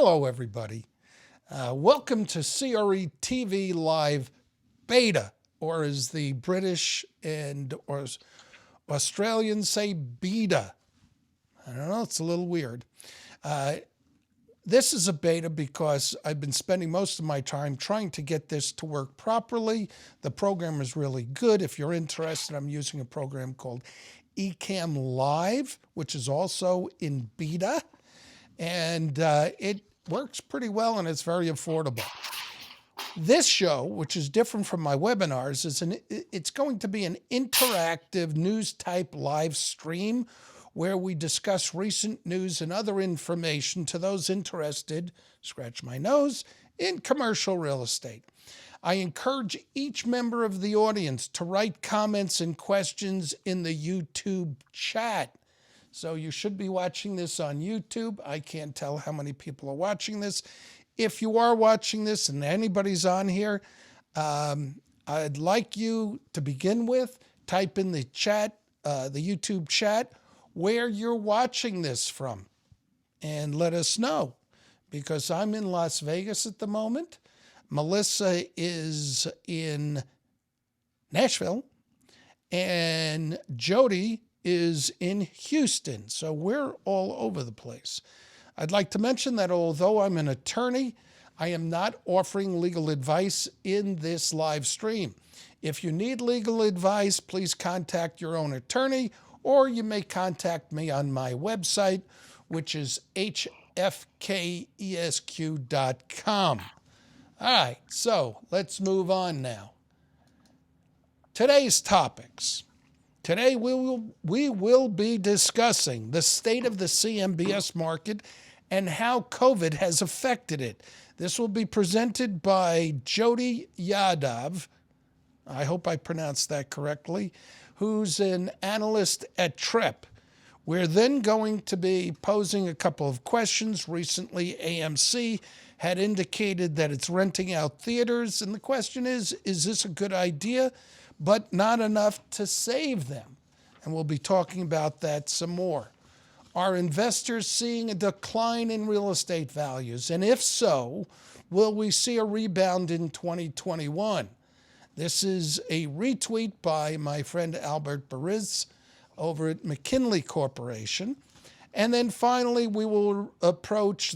Hello, everybody. Welcome to CRE TV Live Beta, or as the British and or Australians say, beta. I don't know, it's a little weird. This is a beta because I've been spending most of my time trying to get this to work properly. The program is really good. If you're interested, I'm using a program called Ecamm Live, which is also in beta. And it works pretty well, and it's very affordable. This show, which is different from my webinars, it's going to be an interactive news-type live stream where we discuss recent news and other information to those interested, scratch my nose, in commercial real estate. I encourage each member of the audience to write comments and questions in the YouTube chat. So you should be watching this on YouTube. I can't tell how many people are watching this. If you are watching this and anybody's on here, I'd like you to begin with, type in the chat, the YouTube chat, where you're watching this from, and let us know, because I'm in Las Vegas at the moment. Melissa is in Nashville, and Jody is in Houston. So we're all over the place. I'd like to mention that although I'm an attorney, I am not offering legal advice in this live stream. If you need legal advice, please contact your own attorney, or you may contact me on my website, which is hfkesq.com. All right, so let's move on now. Today's topics. Today we will be discussing the state of the CMBS market and how COVID has affected it. This will be presented by Jody Yadav, I hope I pronounced that correctly, who's an analyst at TREP. We're then going to be posing a couple of questions. Recently, AMC had indicated that it's renting out theaters, and the question is this a good idea? But not enough to save them. And we'll be talking about that some more. Are investors seeing a decline in real estate values? And if so, will we see a rebound in 2021? This is a retweet by my friend Albert Bariz over at McKinley Corporation. And then finally, we will approach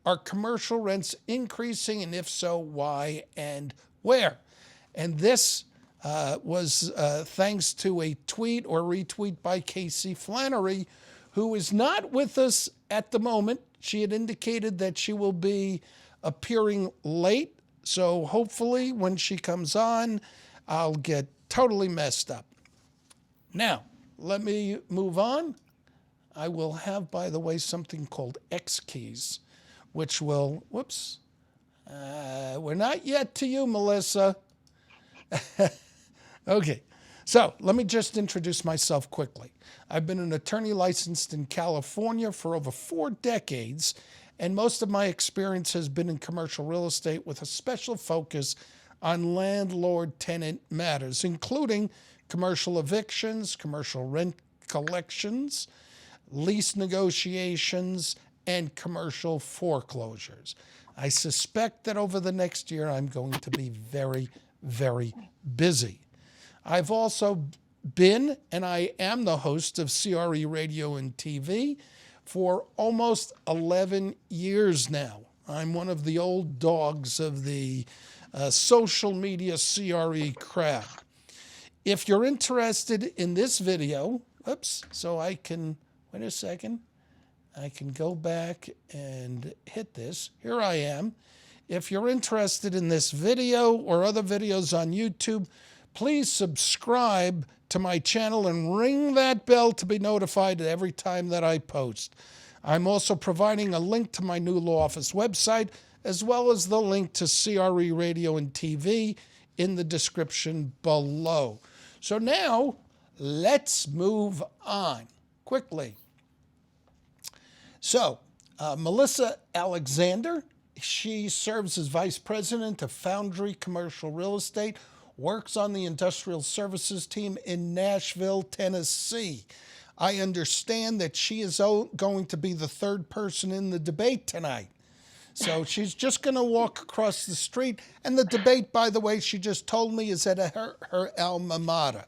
are commercial rents increasing, and if so, why and where? And this was thanks to a tweet or retweet by Casey Flannery, who is not with us at the moment. She had indicated that she will be appearing late, so hopefully when she comes on, I'll get totally messed up. Now, let me move on. I will have, by the way, something called X keys, which will, whoops, we're not yet to you, Melissa. Okay, so let me just introduce myself quickly. I've been an attorney licensed in California for over 4 decades, and most of my experience has been in commercial real estate with a special focus on landlord-tenant matters, including commercial evictions, commercial rent collections, lease negotiations, and commercial foreclosures. I suspect that over the next year, I'm going to be very, very busy. I've also been, and I am the host of CRE Radio and TV for almost 11 years now. I'm one of the old dogs of the social media CRE crowd. If you're interested in this video, so I can, wait a second, I can go back and hit this. Here I am. If you're interested in this video or other videos on YouTube, please subscribe to my channel and ring that bell to be notified every time that I post. I'm also providing a link to my new law office website, as well as the link to CRE Radio and TV in the description below. So now, let's move on quickly. So, Melissa Alexander, she serves as Vice President of Foundry Commercial Real Estate, works on the industrial services team in Nashville, Tennessee. I understand that she is going to be the third person in the debate tonight. So she's just going to walk across the street. And the debate, by the way, she just told me is at her alma mater,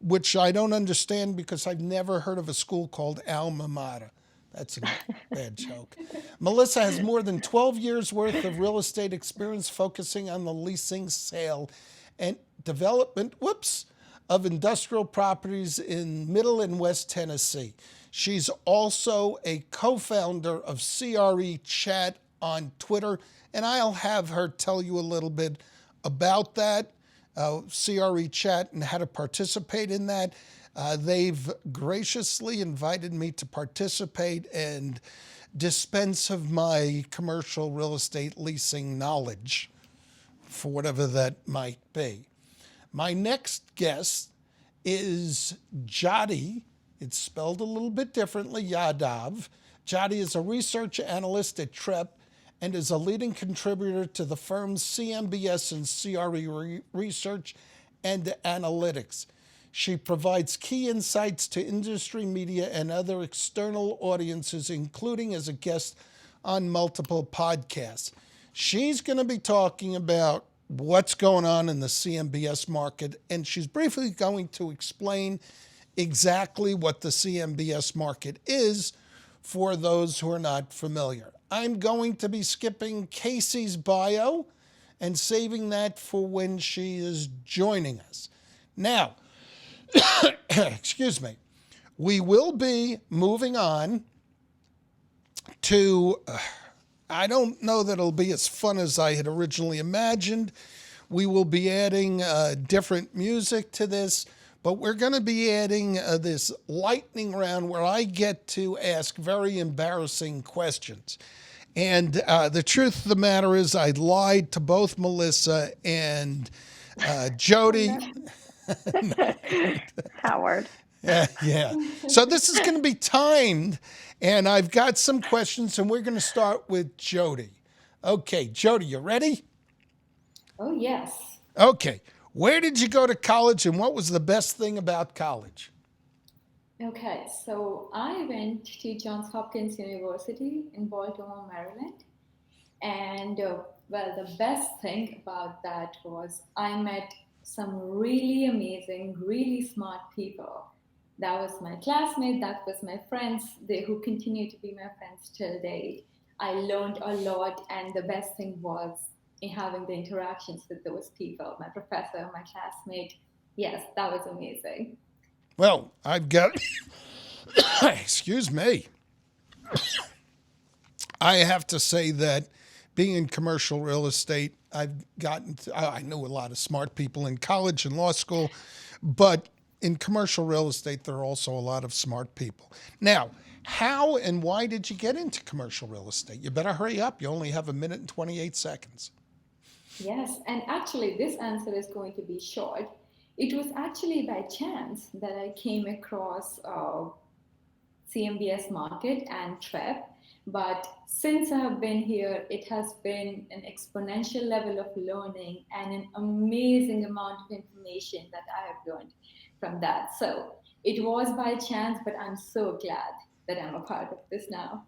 which I don't understand because I've never heard of a school called alma mater. That's a bad joke. Melissa has more than 12 years worth of real estate experience focusing on the leasing, sale, and development, of industrial properties in Middle and West Tennessee. She's also a co-founder of CRE Chat on Twitter, and I'll have her tell you a little bit about that, CRE Chat, and how to participate in that. They've graciously invited me to participate and dispense of my commercial real estate leasing knowledge, for whatever that might be. My next guest is Jody. It's spelled a little bit differently, Yadav. Jody is a research analyst at TREP and is a leading contributor to the firm's CMBS and CRE research and analytics. She provides key insights to industry media and other external audiences, including as a guest on multiple podcasts. She's going to be talking about what's going on in the CMBS market, and she's briefly going to explain exactly what the CMBS market is for those who are not familiar. I'm going to be skipping Casey's bio and saving that for when she is joining us. Now, excuse me, we will be moving on to, I don't know that it'll be as fun as I had originally imagined. We will be adding different music to this, but we're going to be adding this lightning round where I get to ask very embarrassing questions. And the truth of the matter is I lied to both Melissa and Jody. Howard. Yeah. So this is going to be timed, and I've got some questions, and we're going to start with Jody. Okay, Jody, you ready? Oh, yes. Okay. Where did you go to college, and what was the best thing about college? Okay, so I went to Johns Hopkins University in Baltimore, Maryland. And well, the best thing about that was I met some really amazing, really smart people. That was my classmate, that was my friends, they who continue to be my friends till date. I learned a lot, and the best thing was in having the interactions with those people, my professor, my classmate. Yes, that was amazing. Well, I've got, excuse me, I have to say that being in commercial real estate, I knew a lot of smart people in college and law school, but in commercial real estate, there are also a lot of smart people. Now, how and why did you get into commercial real estate? You better hurry up. You only have 1 minute and 28 seconds. Yes, and actually, this answer is going to be short. It was actually by chance that I came across CMBS market and TREP. But since I have been here, it has been an exponential level of learning and an amazing amount of information that I have learned from that. So it was by chance, but I'm so glad that I'm a part of this now.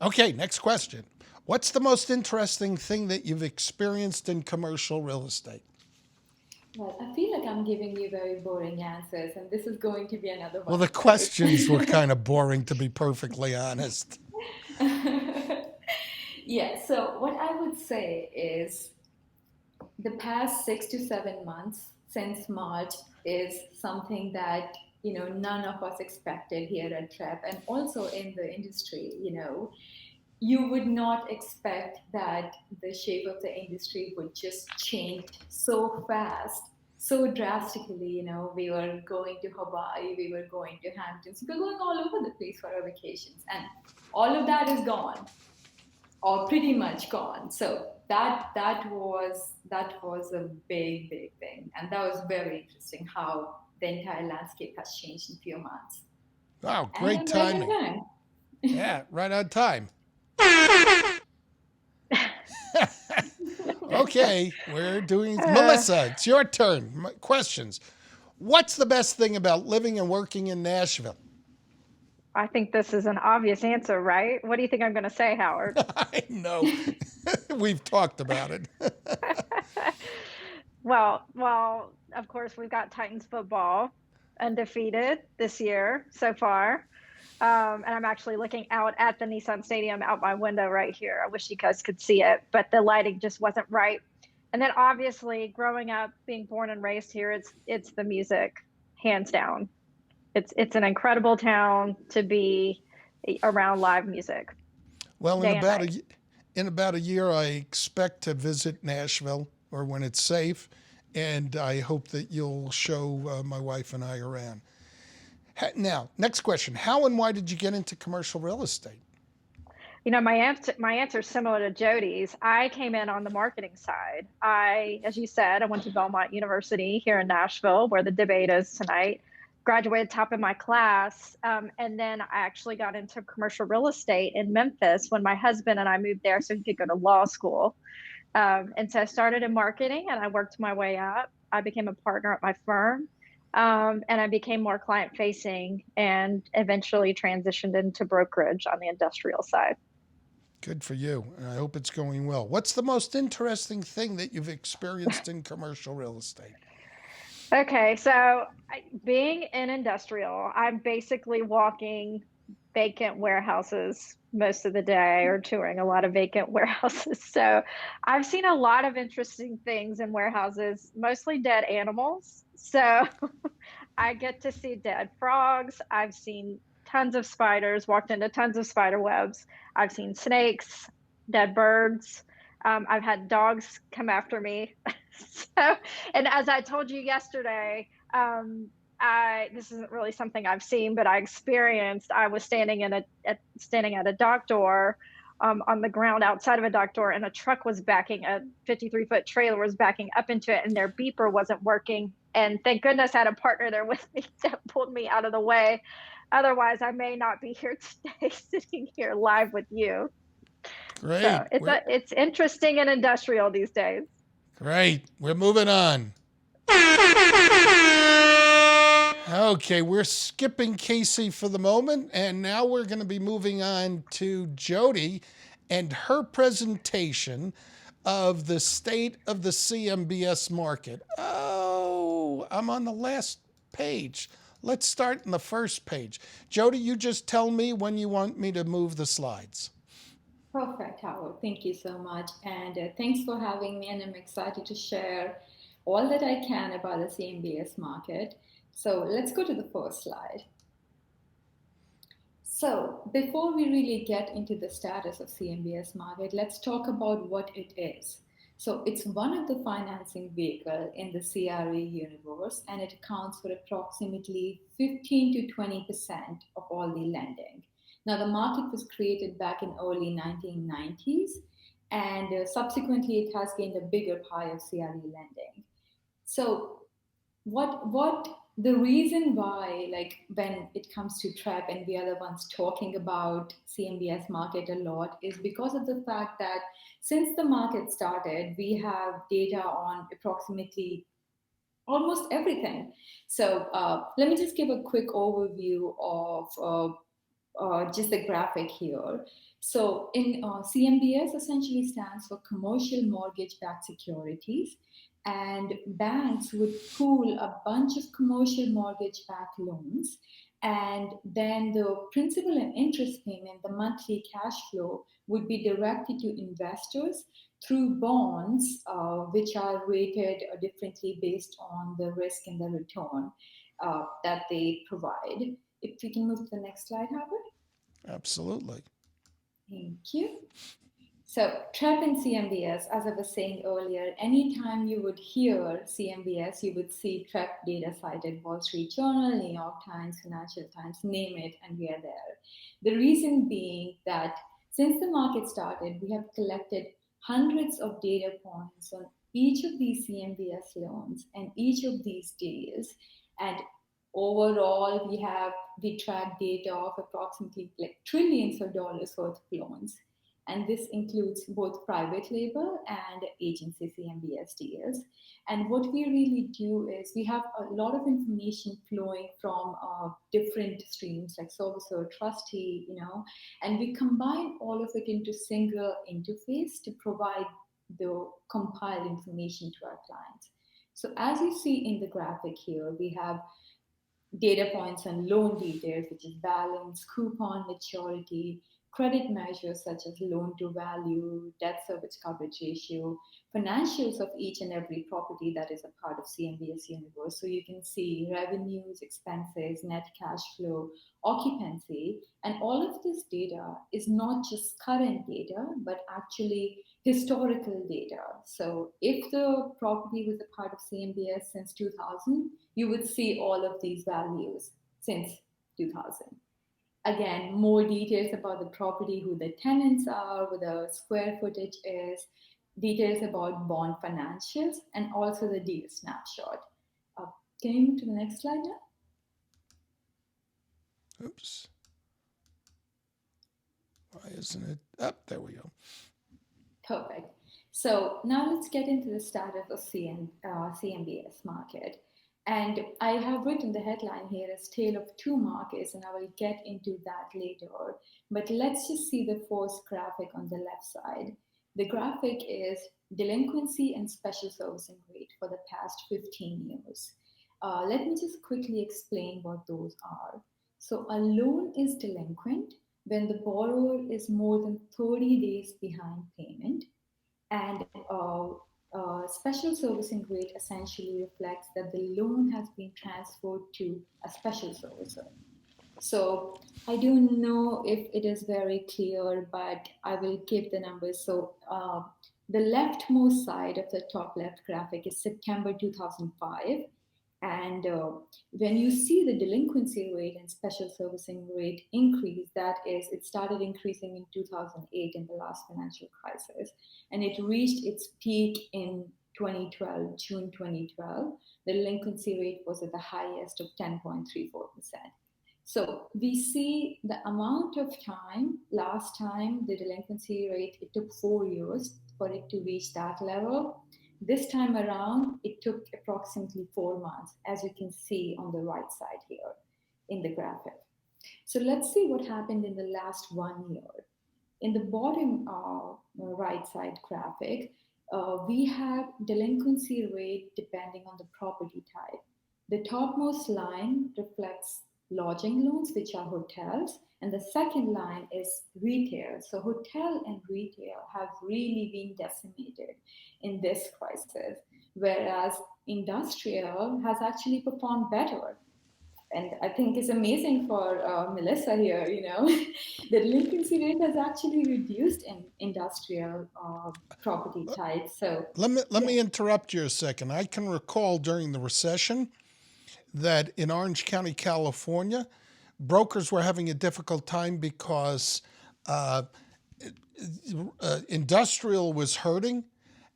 Okay, next question. What's the most interesting thing that you've experienced in commercial real estate? Well, I feel like I'm giving you very boring answers, and this is going to be another one. Well, the questions were kind of boring, to be perfectly honest. Yeah, so what I would say is the past 6 to 7 months since March is something that none of us expected here at TREP, and also in the industry. You would not expect that the shape of the industry would just change so fast, so drastically. We were going to Hawaii, we were going to Hamptons, we were going all over the place for our vacations, and all of that is gone, or pretty much gone. So that was a big thing, and that was very interesting how the entire landscape has changed in a few months. Wow, great timing. Yeah, right on time. Okay, we're doing Melissa, it's your turn. Questions. What's the best thing about living and working in Nashville? I think this is an obvious answer, right? What do you think I'm going to say, Howard? I know. We've talked about it. Well, of course, we've got Titans football undefeated this year so far. And I'm actually looking out at the Nissan Stadium out my window right here. I wish you guys could see it, but the lighting just wasn't right. And then obviously growing up, being born and raised here, it's the music, hands down. It's an incredible town to be around live music Well, day and night. in about a year, I expect to visit Nashville, or when it's safe, and I hope that you'll show my wife and I around. Now, next question: how and why did you get into commercial real estate? My answer is similar to Jody's. I came in on the marketing side. As you said, I went to Belmont University here in Nashville, where the debate is tonight. Graduated top of my class, and then I actually got into commercial real estate in Memphis when my husband and I moved there so he could go to law school. And so I started in marketing, and I worked my way up. I became a partner at my firm. And I became more client facing and eventually transitioned into brokerage on the industrial side. Good for you, and I hope it's going well. What's the most interesting thing that you've experienced in commercial real estate? Okay, so being in industrial, I'm basically walking vacant warehouses most of the day or touring a lot of vacant warehouses. So I've seen a lot of interesting things in warehouses, mostly dead animals. So I get to see dead frogs. I've seen tons of spiders, walked into tons of spider webs. I've seen snakes, dead birds. I've had dogs come after me. So, and as I told you yesterday, I this isn't really something I've seen, but I experienced. I was standing at a dock door, on the ground outside of a dock door, and a truck was backing. A 53-foot trailer was backing up into it, and their beeper wasn't working. And thank goodness I had a partner there with me that pulled me out of the way. Otherwise, I may not be here today, sitting here live with you. So Great. it's interesting and industrial these days. Great. We're moving on. Okay, we're skipping Casey for the moment, and now we're going to be moving on to Jody and her presentation of the state of the CMBS market. Oh, I'm on the last page. Let's start in the first page. Jody, you just tell me when you want me to move the slides. Perfect, Howard. Thank you so much. And thanks for having me. And I'm excited to share all that I can about the CMBS market. So let's go to the first slide. So before we really get into the status of CMBS market, let's talk about what it is. So it's one of the financing vehicle in the CRE universe, and it accounts for approximately 15 to 20% of all the lending. Now the market was created back in early 1990s, and subsequently it has gained a bigger pie of CRE lending. So what the reason why, like, when it comes to trap and we are the ones talking about CMBS market a lot, is because of the fact that since the market started we have data on approximately almost everything. So let me just give a quick overview of just the graphic here. So in CMBS essentially stands for commercial mortgage backed securities, and banks would pool a bunch of commercial mortgage backed loans, and then the principal and interest payment, the monthly cash flow, would be directed to investors through bonds, which are rated differently based on the risk and the return that they provide. If we can move to the next slide, Howard. Absolutely. Thank you. So, TREP and CMBS, as I was saying earlier, anytime you would hear CMBS, you would see TREP data cited: Wall Street Journal, New York Times, Financial Times, name it, and we are there. The reason being that since the market started, we have collected hundreds of data points on each of these CMBS loans and each of these deals. And overall, we track data of approximately like trillions of dollars worth of loans. And this includes both private label and agency CMBS deals. And what we really do is we have a lot of information flowing from different streams like servicer, trustee, and we combine all of it into single interface to provide the compiled information to our clients. So as you see in the graphic here, we have data points on loan details, which is balance, coupon, maturity, credit measures such as loan to value, debt service coverage ratio, financials of each and every property that is a part of CMBS universe. So you can see revenues, expenses, net cash flow, occupancy, and all of this data is not just current data, but actually historical data. So if the property was a part of CMBS since 2000, you would see all of these values since 2000. Again, more details about the property, who the tenants are, what the square footage is, details about bond financials, and also the deal snapshot. Uh, can you move to the next slide now? Oops. Why isn't it up? There we go. Perfect. So now let's get into the status of CMBS market. And I have written the headline here as Tale of Two Markets, and I will get into that later. But let's just see the first graphic on the left side. The graphic is delinquency and special servicing rate for the past 15 years. Let me just quickly explain what those are. So a loan is delinquent when the borrower is more than 30 days behind payment, and special servicing rate essentially reflects that the loan has been transferred to a special servicer. So I don't know if it is very clear, but I will give the numbers. So the leftmost side of the top left graphic is September 2005. And when you see the delinquency rate and special servicing rate increase, that is, it started increasing in 2008 in the last financial crisis, and it reached its peak in 2012, June 2012. The delinquency rate was at the highest of 10.34%. So we see the amount of time, last time the delinquency rate, it took 4 years for it to reach that level. This time around, it took approximately 4 months, as you can see on the right side here in the graphic. So let's see what happened in the last 1 year. In the bottom right side graphic, we have delinquency rate depending on the property type. The topmost line reflects lodging loans, which are hotels, and the second line is retail. So hotel and retail have really been decimated in this crisis, whereas industrial has actually performed better. And I think it's amazing for Melissa here, the delinquency rate has actually reduced in industrial property types. So Let me interrupt you a second. I can recall during the recession that in Orange County, California, brokers were having a difficult time because industrial was hurting.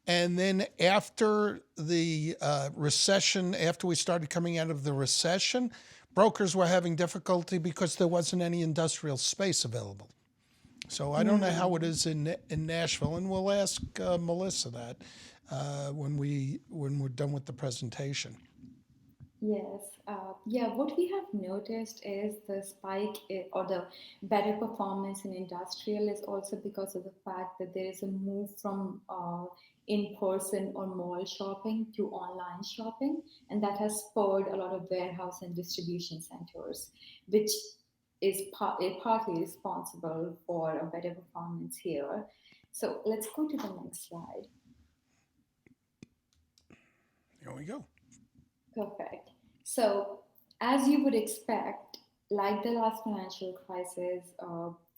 And then after the recession, after we started coming out of the recession, brokers were having difficulty because there wasn't any industrial space available. So I don't know how it is in Nashville, and we'll ask Melissa that when we're done with the presentation. yes, yeah, what we have noticed is the spike or the better performance in industrial is also because of the fact that there is a move from in-person or mall shopping to online shopping, and that has spurred a lot of warehouse and distribution centers, which is partly responsible for a better performance here. So let's go to the next slide. Here we go. Perfect. So, as you would expect, like the last financial crisis,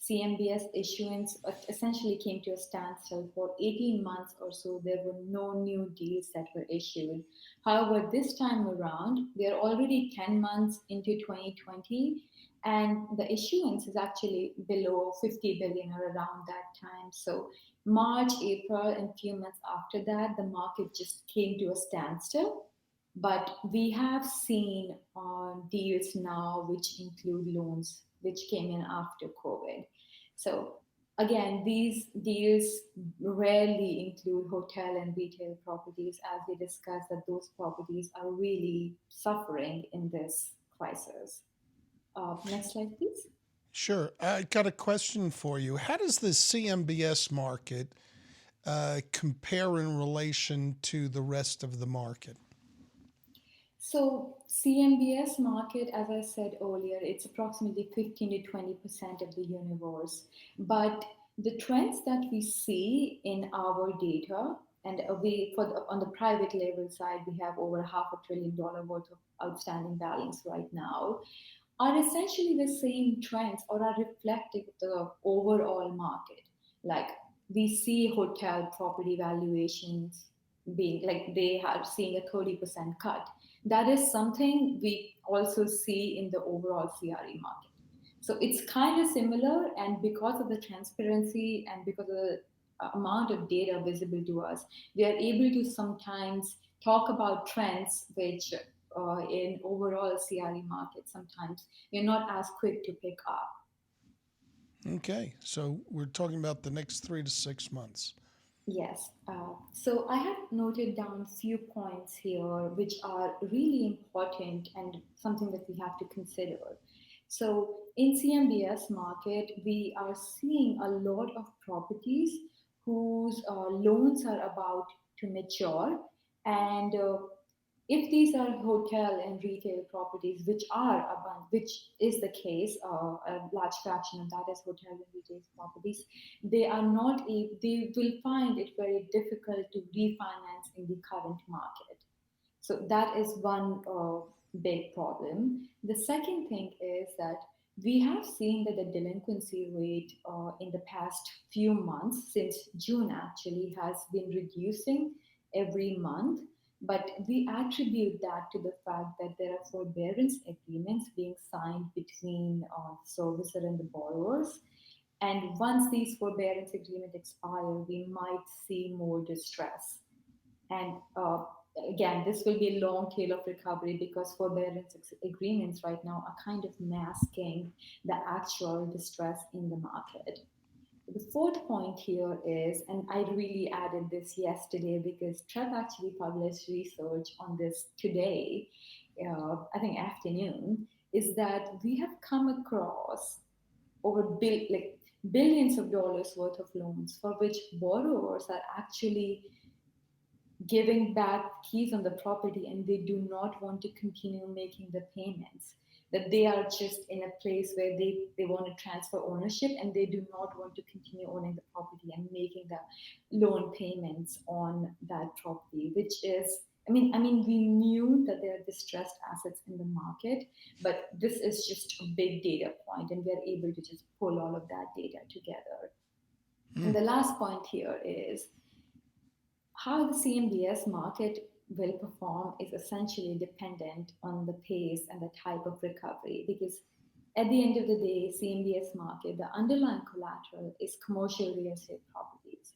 CMBS issuance essentially came to a standstill for 18 months or so. There were no new deals that were issued. However, this time around, we are already 10 months into 2020, and the issuance is actually below 50 billion or around that time. So, March, April, and a few months after that, the market just came to a standstill, but we have seen deals now which include loans which came in after COVID. So Again, these deals rarely include hotel and retail properties, as we discussed, that those properties are really suffering in this crisis. Next slide, please. Sure. I got a question for you. How does the CMBS market compare in relation to the rest of the market? So CMBS market, as I said earlier, it's approximately 15 to 20% of the universe. But the trends that we see in our data, and we on the private label side, we have over $500 billion worth of outstanding balance right now, are essentially the same trends or are reflective of the overall market. Like we see hotel property valuations being like they are seeing a 30% cut. That is something we also see in the overall CRE market. So it's kind of similar, and because of the transparency and because of the amount of data visible to us, we are able to sometimes talk about trends which in overall CRE market sometimes we're not as quick to pick up. Okay, so we're talking about the next 3 to 6 months. Yes. So I have noted down few points here which are really important and something that we have to consider. So in CMBS market, we are seeing a lot of properties whose loans are about to mature, and if these are hotel and retail properties, which are abundant, which is the case, a large fraction of that is hotel and retail properties, they are not they will find it very difficult to refinance in the current market. So that is one big problem. The second thing is that we have seen that the delinquency rate in the past few months, since June actually, has been reducing every month. But we attribute that to the fact that there are forbearance agreements being signed between the servicer and the borrowers. And once these forbearance agreements expire, we might see more distress. And again, this will be a long tail of recovery because forbearance agreements right now are kind of masking the actual distress in the market. The fourth point here is, and I really added this yesterday because Trev actually published research on this today, I think afternoon, is that we have come across over billions of dollars worth of loans for which borrowers are actually giving back keys on the property and they do not want to continue making the payments, that they are just in a place where they want to transfer ownership and they do not want to continue owning the property and making the loan payments on that property, which is, I mean we knew that there are distressed assets in the market, but this is just a big data point and we're able to just pull all of that data together. And the last point here is how the CMBS market will perform is essentially dependent on the pace and the type of recovery, because at the end of the day, CMBS market, the underlying collateral is commercial real estate properties.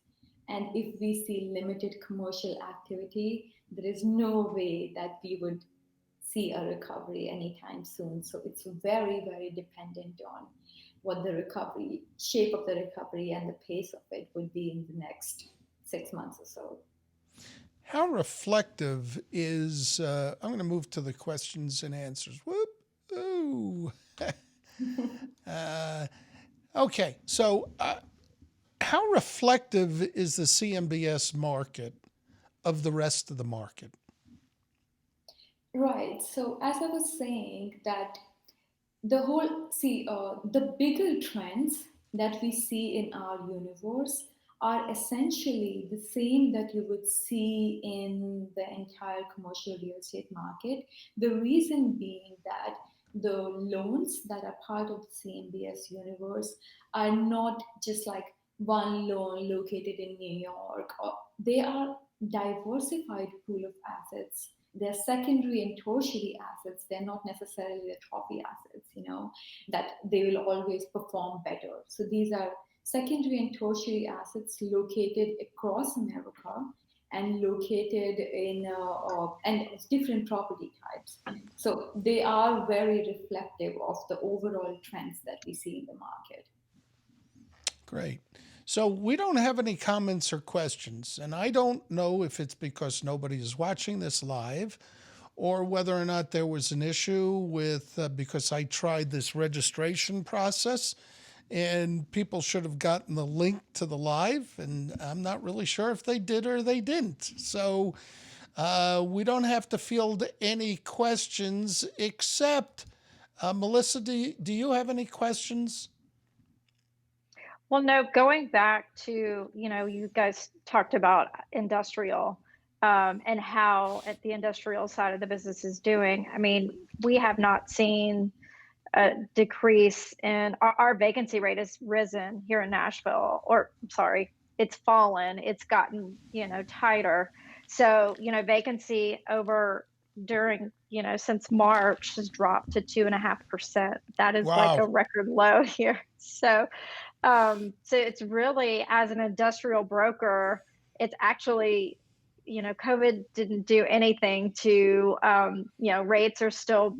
And if we see limited commercial activity, there is no way that we would see a recovery anytime soon. So it's very, very dependent on what the recovery, shape of the recovery and the pace of it would be in the next 6 months or so. How reflective is, I'm going to move to the questions and answers. Whoop. Ooh. uh, okay, so how reflective is the CMBS market of the rest of the market? Right. So as I was saying, that the bigger trends that we see in our universe are essentially the same that you would see in the entire commercial real estate market. The reason being that the loans that are part of the CMBS universe are not just like one loan located in New York, or they are diversified pool of assets. They're secondary and tertiary assets. They're not necessarily the trophy assets, that they will always perform better. So these are secondary and tertiary assets located across America and located in and different property types. So they are very reflective of the overall trends that we see in the market. Great. So we don't have any comments or questions, and I don't know if it's because nobody is watching this live or whether or not there was an issue with because I tried this registration process and people should have gotten the link to the live, and I'm not really sure if they did or they didn't. So we don't have to field any questions except Melissa, do you have any questions? Well, no, going back to, you guys talked about industrial and how at the industrial side of the business is doing. I mean, we have not seen a decrease in our vacancy rate has risen here in Nashville, or sorry, it's fallen. It's gotten, tighter. So, vacancy over during, since March has dropped to 2.5%. That is like a Wow. record low here. So it's really, as an industrial broker, it's actually, COVID didn't do anything to, rates are still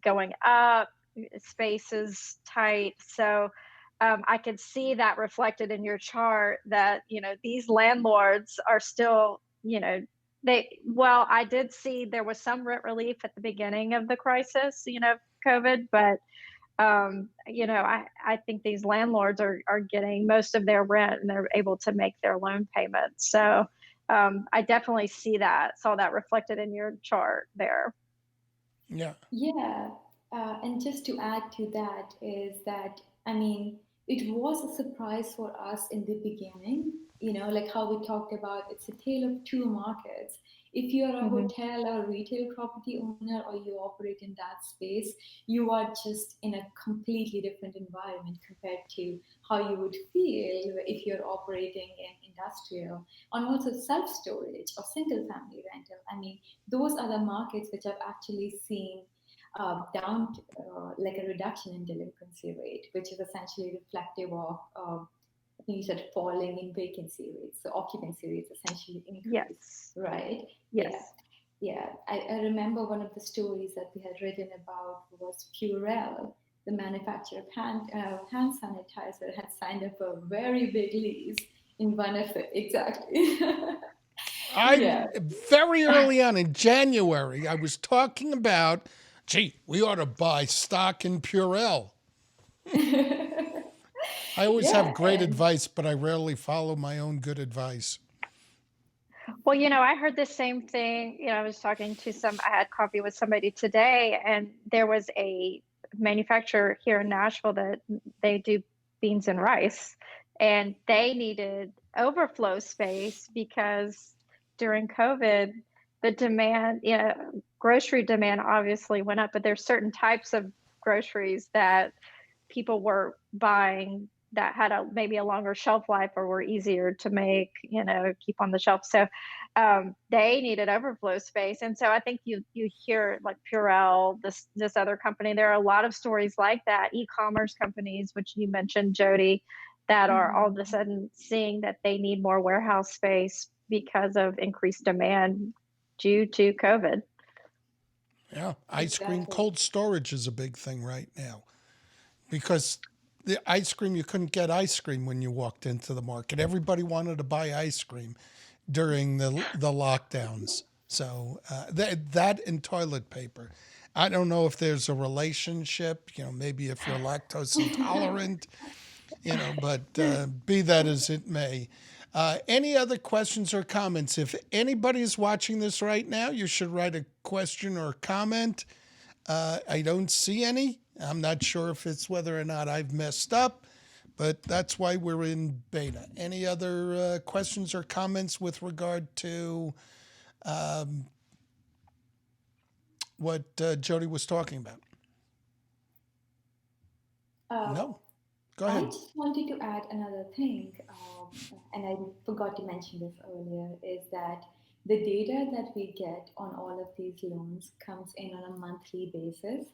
going up, space is tight. So I could see that reflected in your chart that, these landlords are still, well, I did see there was some rent relief at the beginning of the crisis, COVID, but I think these landlords are getting most of their rent and they're able to make their loan payments. So I definitely saw that reflected in your chart there. Yeah. Yeah, and just to add to that is that, I mean, it was a surprise for us in the beginning, like how we talked about it's a tale of two markets. If you're a Hmm. hotel or retail property owner or you operate in that space, you are just in a completely different environment compared to how you would feel if you're operating in industrial and also self storage or single family rental. I mean, those are the markets which have actually seen down like a reduction in delinquency rate, which is essentially reflective of, I think you said falling in vacancy rates. So occupancy rates essentially increase, Yes. right? Yeah. Yes. Yeah. I remember one of the stories that we had written about was Purell, the manufacturer of hand sanitizer, had signed up a very big lease in one of it. Exactly. I Yeah. very early on in January, I was talking about, gee, we ought to buy stock in Purell. I always have Yeah. great advice, but I rarely follow my own good advice. Well, I heard the same thing. I was talking to I had coffee with somebody today, and there was a manufacturer here in Nashville that they do beans and rice, and they needed overflow space because during COVID, the demand, grocery demand obviously went up, but there's certain types of groceries that people were buying that had maybe a longer shelf life or were easier to make, keep on the shelf. So they needed overflow space, and so I think you hear like Purell, this other company. There are a lot of stories like that. E-commerce companies, which you mentioned, Jody, that are all of a Mhm. sudden seeing that they need more warehouse space because of increased demand due to COVID. Yeah. Ice cream Exactly. cold storage is a big thing right now because the ice cream, you couldn't get ice cream when you walked into the market. Everybody wanted to buy ice cream during the lockdowns. So that and toilet paper. I don't know if there's a relationship, maybe if you're lactose intolerant, but be that as it may. Any other questions or comments? If anybody is watching this right now, you should write a question or comment. I don't see any. I'm not sure if it's whether or not I've messed up, but that's why we're in beta. Any other questions or comments with regard to what Jody was talking about? Uh, No? Go I ahead. just wanted to add another thing, and I forgot to mention this earlier, is that the data that we get on all of these loans comes in on a monthly basis.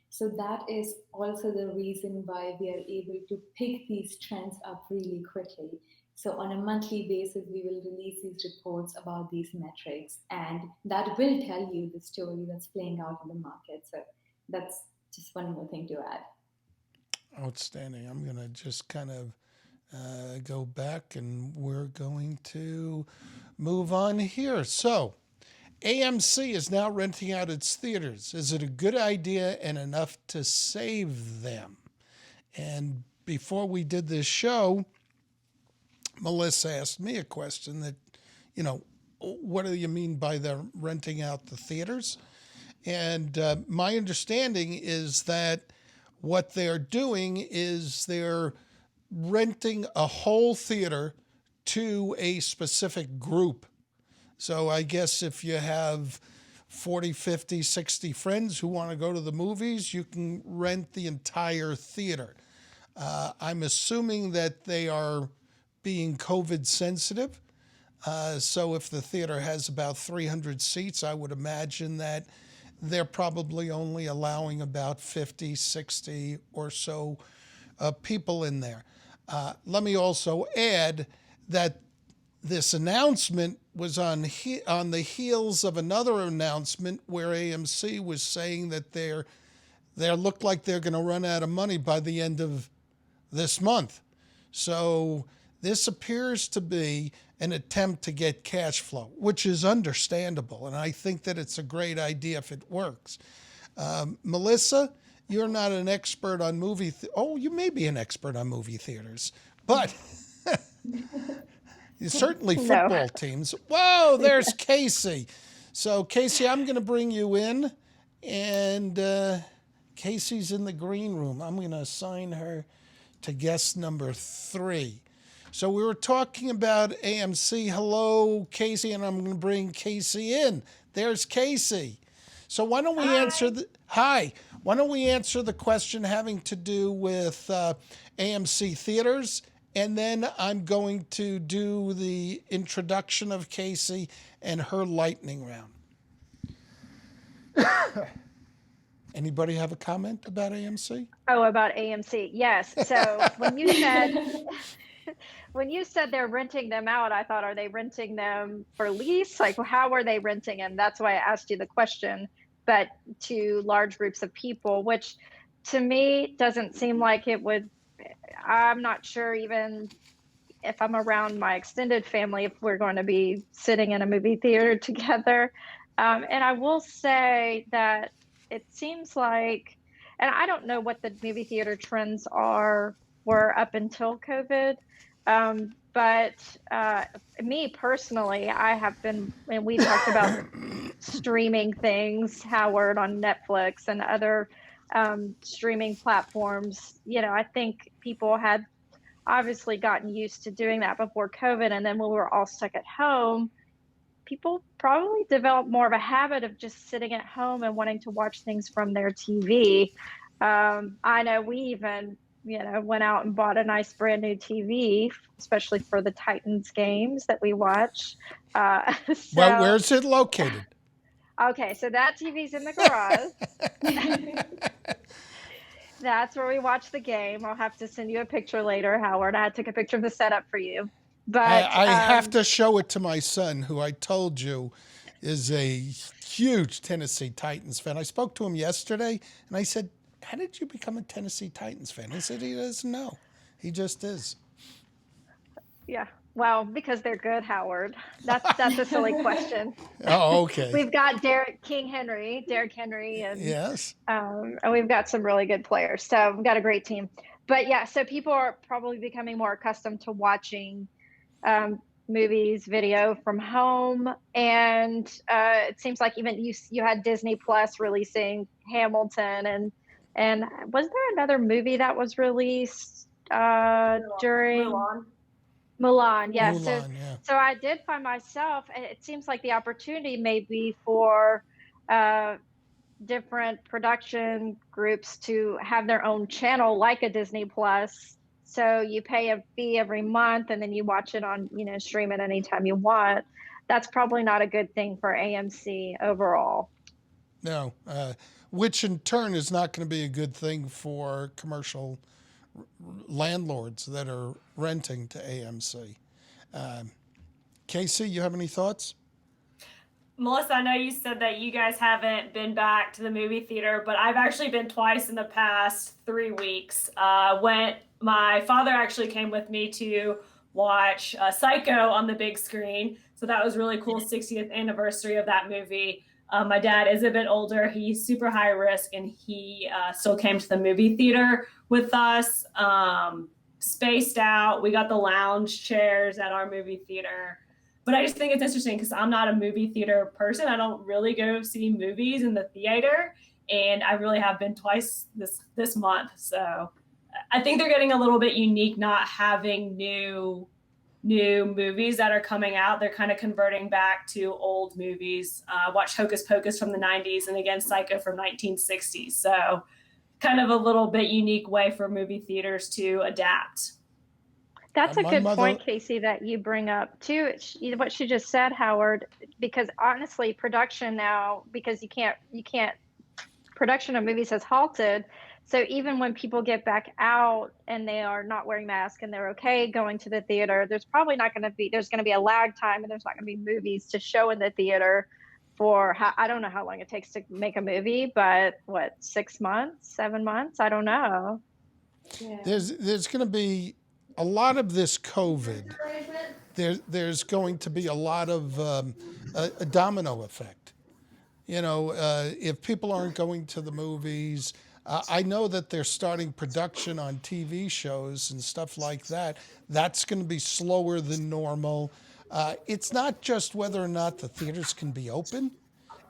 So that is also the reason why we are able to pick these trends up really quickly. So on a monthly basis, we will release these reports about these metrics, and that will tell you the story that's playing out in the market. So that's just one more thing to add. Outstanding. I'm going to just kind of Go back, and we're going to move on here. So, AMC is now renting out its theaters. Is it a good idea and enough to save them? And before we did this show, Melissa asked me a question that, what do you mean by the renting out the theaters? And my understanding is that what they're doing is they're renting a whole theater to a specific group. So I guess if you have 40, 50, 60 friends who want to go to the movies, you can rent the entire theater. I'm assuming that they are being COVID sensitive. So if the theater has about 300 seats, I would imagine that they're probably only allowing about 50, 60 or so people in there. Let me also add that this announcement was on the heels of another announcement where AMC was saying that they look like they're going to run out of money by the end of this month. So this appears to be an attempt to get cash flow, which is understandable, and I think that it's a great idea if it works. Melissa, you're not an expert on you may be an expert on movie theaters, but certainly No. football teams. Whoa, there's Casey. So, Casey, I'm going to bring you in, and Casey's in the green room. I'm going to assign her to guest number 3. So we were talking about AMC. Hello, Casey, and I'm going to bring Casey in. There's Casey. So why don't we answer Why don't we answer the question having to do with AMC theaters, and then I'm going to do the introduction of Casey and her lightning round. Anybody have a comment about AMC? Oh, about AMC. Yes. So when you said they're renting them out, I thought, are they renting them for lease? Like, how are they renting them? That's why I asked you the question. But to large groups of people, which to me doesn't seem like it would. I'm not sure even if I'm around my extended family, if we're going to be sitting in a movie theater together. And I will say that it seems like, and I don't know what the movie theater trends were up until COVID. But me personally, I have been, and we talked about streaming things, Howard, on Netflix and other streaming platforms. I think people had obviously gotten used to doing that before COVID. And then when we were all stuck at home, people probably developed more of a habit of just sitting at home and wanting to watch things from their TV. I know we even, went out and bought a nice brand new TV, especially for the Titans games that we watch. Well, where's it located? Okay, so that TV's in the garage. That's where we watch the game. I'll have to send you a picture later, Howard. I took a picture of the setup for you. But I have to show it to my son, who I told you is a huge Tennessee Titans fan. I spoke to him yesterday, and I said, how did you become a Tennessee Titans fan? He said he doesn't know. He just is. Yeah. Well, because they're good, Howard. That's a silly question. Oh, okay. We've got Derrick Henry, and yes, and we've got some really good players. So we've got a great team. But yeah, so people are probably becoming more accustomed to watching movies, video from home, and it seems like even you had Disney Plus releasing Hamilton, and was there another movie that was released during Mulan? Yeah. Mulan, yeah. So I did find myself. It seems like the opportunity may be for different production groups to have their own channel, like a Disney Plus. So you pay a fee every month, and then you watch it on, stream it anytime you want. That's probably not a good thing for AMC overall. No, which in turn is not going to be a good thing for commercial landlords that are renting to AMC. Casey, you have any thoughts? Melissa, I know you said that you guys haven't been back to the movie theater, but I've actually been twice in the past 3 weeks. Went My father actually came with me to watch Psycho on the big screen, so that was really cool. 60th anniversary of that movie. My dad is a bit older; he's super high risk, and he still came to the movie theater with us. Spaced out. We got the lounge chairs at our movie theater. But I just think it's interesting because I'm not a movie theater person. I don't really go see movies in the theater, and I really have been twice this month. So I think they're getting a little bit unique, not having new movies that are coming out. They're kind of converting back to old movies. Watch Hocus Pocus from the 90s and again Psycho from 1960s. So kind of a little bit unique way for movie theaters to adapt. That's a My good mother, point, Casey, that you bring up too. What she just said, Howard, because honestly, production now, because you can't production of movies has halted. So even when people get back out and they are not wearing masks and they're okay going to the theater, there's going to be a lag time, and there's not going to be movies to show in the theater for I don't know how long it takes to make a movie, but what, 6 months, 7 months? I don't know. Yeah. there's going to be a lot of this COVID. There's going to be a lot of a domino effect. If people aren't going to the movies, I know that they're starting production on TV shows and stuff like that. That's going to be slower than normal. It's not just whether or not the theaters can be open,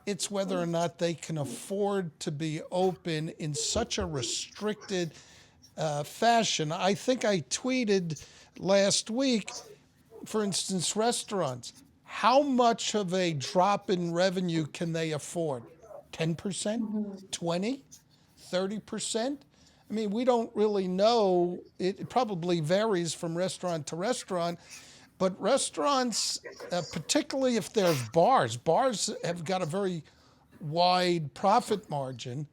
it's whether or not they can afford to be open in such a restricted fashion. I think I tweeted last week, for instance, restaurants. How much of a drop in revenue can they afford? 10%? Mhm. 20? 30%? I mean, we don't really know. It probably varies from restaurant to restaurant, but restaurants, particularly if there's bars have got a very wide profit margin.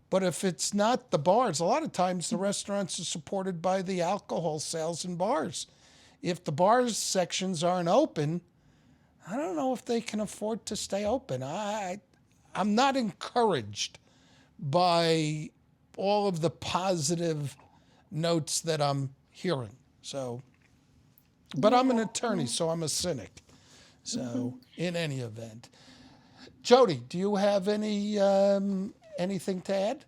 But if it's not the bars, a lot of times the restaurants are supported by the alcohol sales in bars. If the bars sections aren't open, I don't know if they can afford to stay open. I'm not encouraged by all of the positive notes that I'm hearing. So, but I'm an Yeah. attorney, Yeah. so I'm a cynic. So, in any event, Jody, do you have anything to add?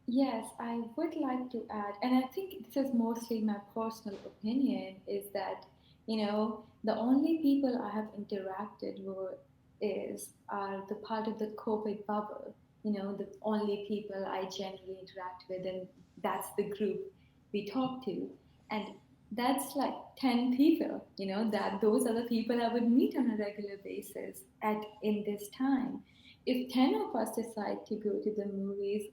Yes, I would like to add, and I think this is mostly my personal opinion, is that, the only people I have interacted with are the part of the COVID bubble, the only people I generally interact with, and that's the group we talk to. And that's like 10 people, that those are the people I would meet on a regular basis at in this time. If 10 of us decide to go to the movies,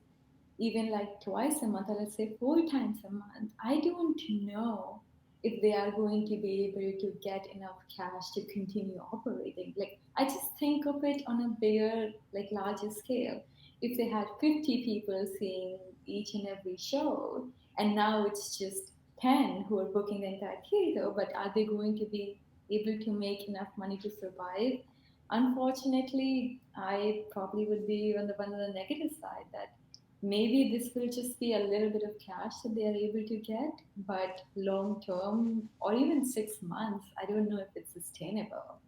even like twice a month, or let's say 4 times a month, I don't know if they are going to be able to get enough cash to continue operating. Like, I just think of it on a bigger, like larger scale. If they had 50 people seeing each and every show, and now it's just 10 who are booking the entire theater, but are they going to be able to make enough money to survive? Unfortunately, I probably would be on the negative side, that maybe this will just be a little bit of cash that they are able to get, but long term or even 6 months, I don't know if it's sustainable.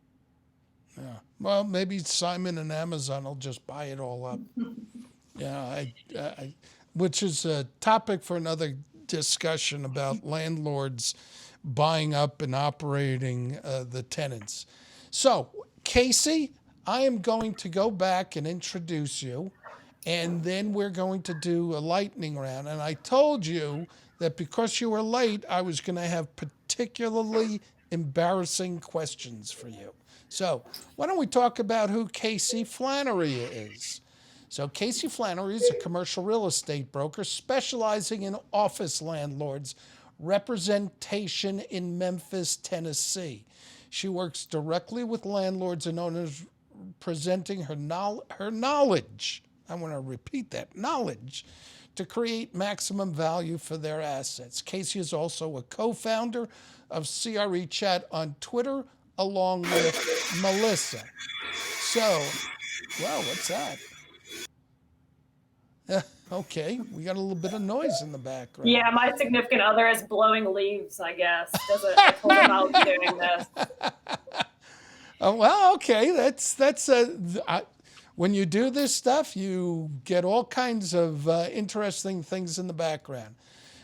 Yeah. Well, maybe Simon and Amazon will just buy it all up. Yeah, which is a topic for another discussion about landlords buying up and operating the tenants. So, Casey, I am going to go back and introduce you, and then we're going to do a lightning round. And I told you that because you were late, I was going to have particularly embarrassing questions for you. So, why don't we talk about who Casey Flannery is? So, Casey Flannery is a commercial real estate broker specializing in office landlords representation in Memphis, Tennessee. She works directly with landlords and owners, presenting her knowledge. I want to repeat that knowledge to create maximum value for their assets. Casey is also a co founder of CRE Chat on Twitter, along with Melissa. So, wow, what's that? Okay, we got a little bit of noise in the background. Yeah, my significant other is blowing leaves, I guess. Doesn't I told him I was doing this. Well, okay, when you do this stuff, you get all kinds of interesting things in the background.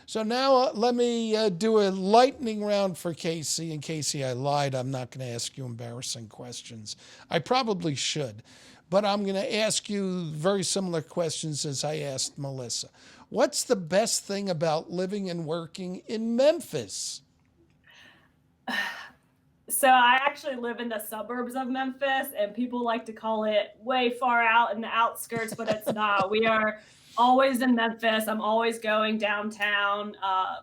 So now let me do a lightning round for Casey. And Casey, I lied. I'm not going to ask you embarrassing questions. I probably should, but I'm going to ask you very similar questions as I asked Melissa. What's the best thing about living and working in Memphis? So I actually live in the suburbs of Memphis, and people like to call it way far out in the outskirts, but it's not. We are always in Memphis. I'm always going downtown.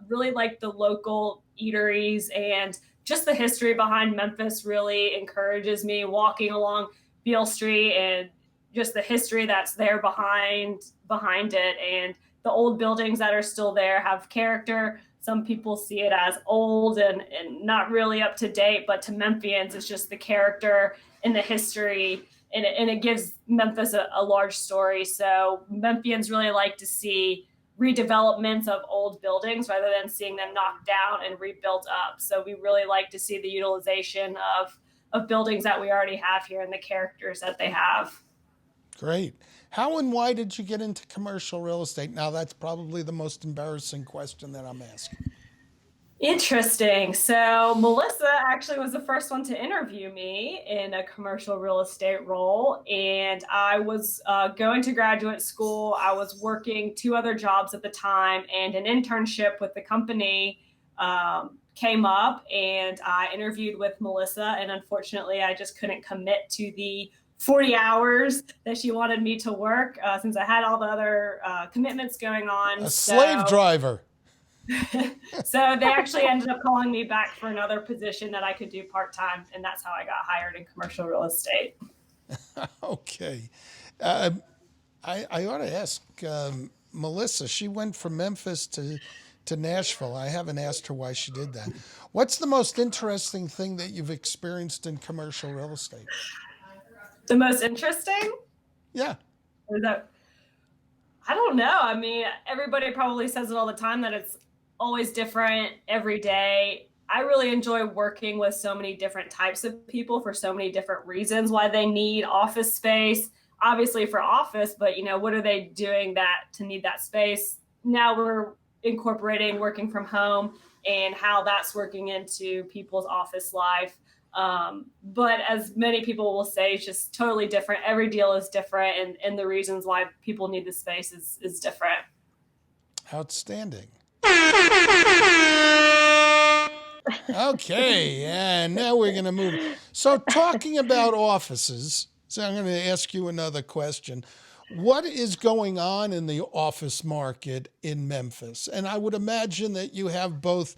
Really like the local eateries, and just the history behind Memphis really encourages me. Walking along Beale Street and just the history that's there behind it, and the old buildings that are still there have character. Some people see it as old and not really up to date, but to Memphians, it's just the character and the history, and it gives Memphis a large story. So Memphians really like to see redevelopments of old buildings rather than seeing them knocked down and rebuilt up. So we really like to see the utilization of buildings that we already have here and the characters that they have. Great. How and why did you get into commercial real estate? Now, that's probably the most embarrassing question that I'm asking. Interesting. So Melissa actually was the first one to interview me in a commercial real estate role, and I was going to graduate school. I was working two other jobs at the time, and an internship with the company came up, and I interviewed with Melissa, and unfortunately, I just couldn't commit to the 40 hours that she wanted me to work since I had all the other commitments going on. A slave driver. So they actually ended up calling me back for another position that I could do part-time, and that's how I got hired in commercial real estate. Okay. I ought to ask Melissa. She went from Memphis to Nashville. I haven't asked her why she did that. What's the most interesting thing that you've experienced in commercial real estate? The most interesting? Yeah. I don't know. I mean, everybody probably says it all the time that it's always different every day. I really enjoy working with so many different types of people for so many different reasons why they need office space. Obviously for office, but what are they doing that to need that space? Now we're incorporating working from home and how that's working into people's office life. But as many people will say, it's just totally different. Every deal is different, and the reasons why people need the space is different. Outstanding. Okay, and now we're going to move. So talking about offices, so I'm going to ask you another question. What is going on in the office market in Memphis? And I would imagine that you have both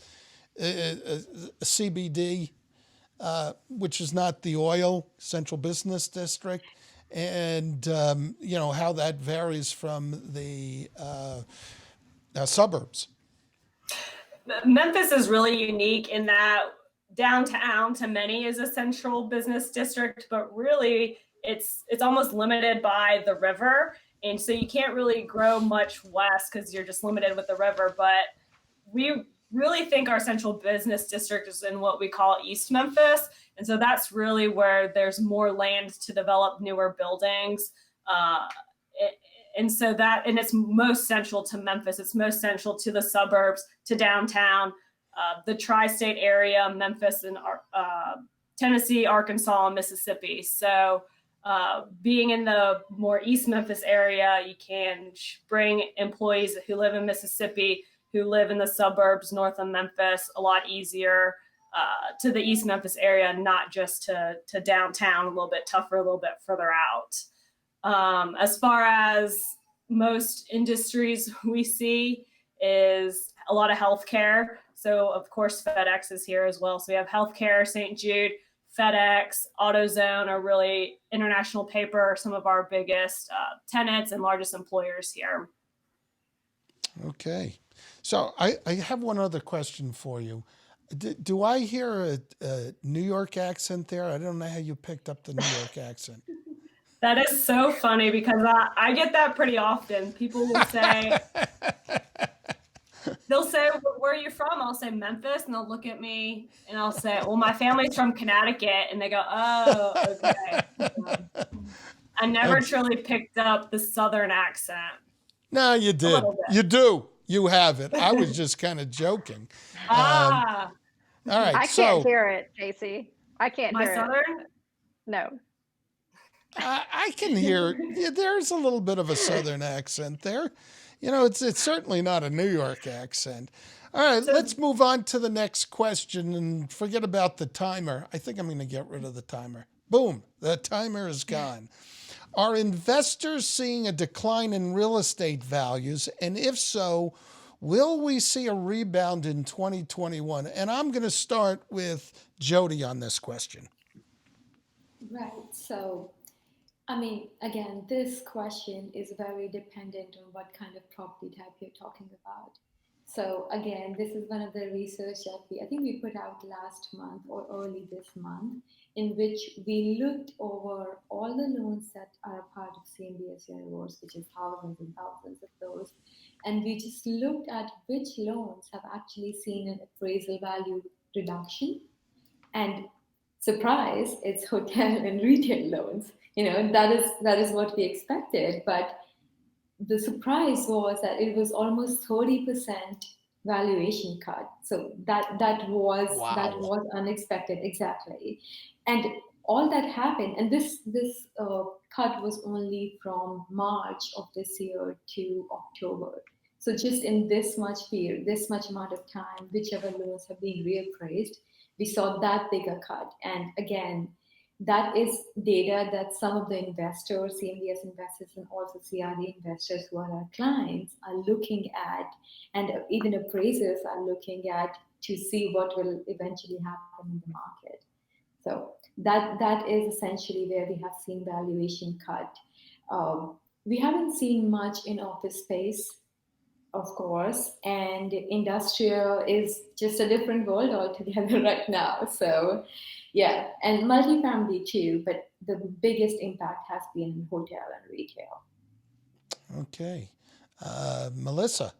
CBD, which is not the oil, Central Business District, and how that varies from the suburbs. Memphis is really unique in that downtown to many is a central business district, but really it's almost limited by the river, and so you can't really grow much west because you're just limited with the river. But we really think our central business district is in what we call East Memphis. And so that's really where there's more land to develop newer buildings. And it's most central to Memphis. It's most central to the suburbs, to downtown, the tri-state area, Memphis and Tennessee, Arkansas, and Mississippi. So being in the more East Memphis area, you can bring employees who live in Mississippi, who live in the suburbs north of Memphis, a lot easier to the East Memphis area, not just to downtown, a little bit tougher, a little bit further out. As far as most industries we see is a lot of healthcare. So of course FedEx is here as well. So we have healthcare, St. Jude, FedEx, AutoZone are really International Paper, some of our biggest tenants and largest employers here. Okay. So I have one other question for you. Do I hear a New York accent there? I don't know how you picked up the New York accent. That is so funny because I get that pretty often. People will say, they'll say, where are you from? I'll say Memphis, and they'll look at me and I'll say, well, my family's from Connecticut. And they go, oh, okay. I never That's- truly picked up the Southern accent. No, you A did. little bit. You do. You have it. I was just kind of joking. Ah, All right. I can't hear it, JC. I can't my hear it. Southern? No. I can hear there's a little bit of a Southern accent there. It's certainly not a New York accent. All right, So- let's move on to the next question and forget about the timer. I think I'm going to get rid of the timer. Boom, the timer is gone. Are investors seeing a decline in real estate values? And if so, will we see a rebound in 2021? And I'm going to start with Jody on this question. Right. So, I mean, again, this question is very dependent on what kind of property type you're talking about. So, again, this is one of the research that I think we put out last month or early this month, in which we looked over all the loans that are a part of CMBS universe, which is thousands and thousands of those. And we just looked at which loans have actually seen an appraisal value reduction. And surprise, it's hotel and retail loans. That is what we expected. But the surprise was that it was almost 30% valuation cut. So that was unexpected, exactly. And all that happened, and this cut was only from March of this year to October. So just in this much period, this much amount of time, whichever loans have been reappraised, we saw that bigger cut. And again, that is data that some of the investors, CMBS investors, and also CRE investors who are our clients are looking at, and even appraisers are looking at to see what will eventually happen in the market. So that is essentially where we have seen valuation cut. We haven't seen much in office space, of course, and industrial is just a different world altogether right now. So, yeah, and multifamily too, but the biggest impact has been in hotel and retail. Okay. Melissa,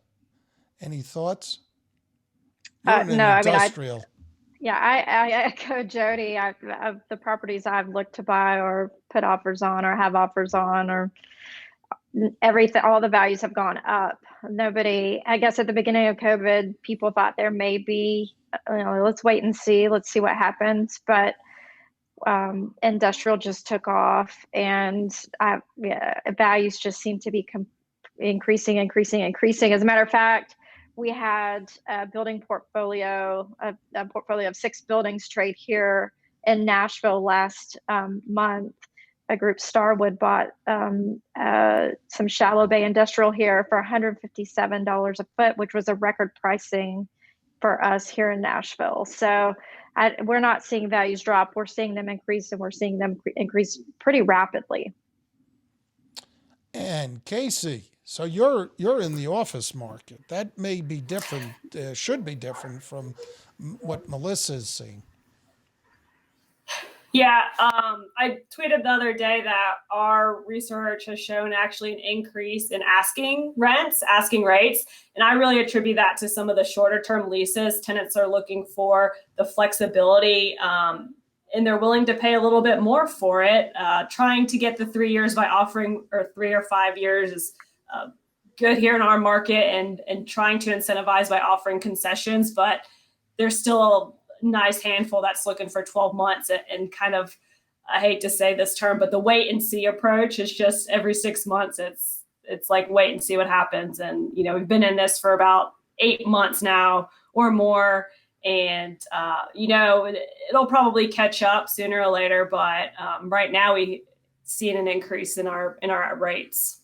any thoughts? You're in No, I mean, industrial. I echo Jody. Of the properties I've looked to buy or put offers on or have offers on, or everything, all the values have gone up. Nobody, I guess at the beginning of COVID, people thought there may be, let's wait and see, let's see what happens. But industrial just took off, and values just seem to be increasing. As a matter of fact, we had a building portfolio, a portfolio of 6 buildings trade here in Nashville last month. A group, Starwood, bought some shallow bay industrial here for $157 a foot, which was a record pricing for us here in Nashville. So we're not seeing values drop. We're seeing them increase, and we're seeing them increase pretty rapidly. And Casey, so you're in the office market. That may be different, should be different from what Melissa is seeing. Yeah, I tweeted the other day that our research has shown actually an increase in asking rates. And I really attribute that to some of the shorter term leases. Tenants are looking for the flexibility, and they're willing to pay a little bit more for it. Trying to get the 3 years by offering, or 3 or 5 years is good here in our market, and trying to incentivize by offering concessions, but there's still nice handful that's looking for 12 months and kind of, I hate to say this term, but the wait and see approach is just every 6 months. It's like wait and see what happens. And, we've been in this for about 8 months now or more. And, it'll probably catch up sooner or later. But right now we seeing an increase in our rates.